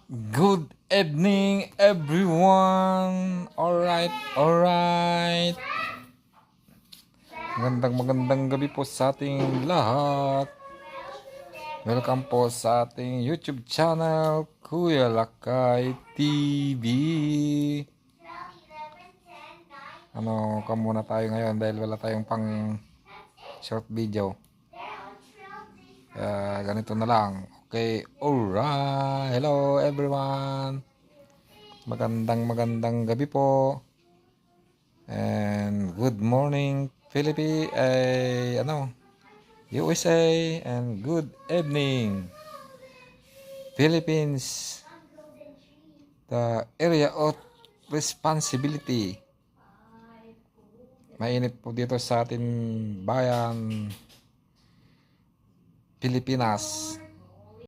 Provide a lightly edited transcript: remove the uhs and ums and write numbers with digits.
Good evening, everyone. Alright. Magandang gabi po sa ating lahat. Welcome po sa ating YouTube channel, Kuya Lakay TV. Ka muna tayo ngayon dahil wala tayong pang short video. Ganito na lang. Okay, alright. Hello everyone. Magandang gabi po. And good morning Philippines, USA, and good evening Philippines, the area of responsibility. Mainit po dito sa ating bayan Pilipinas.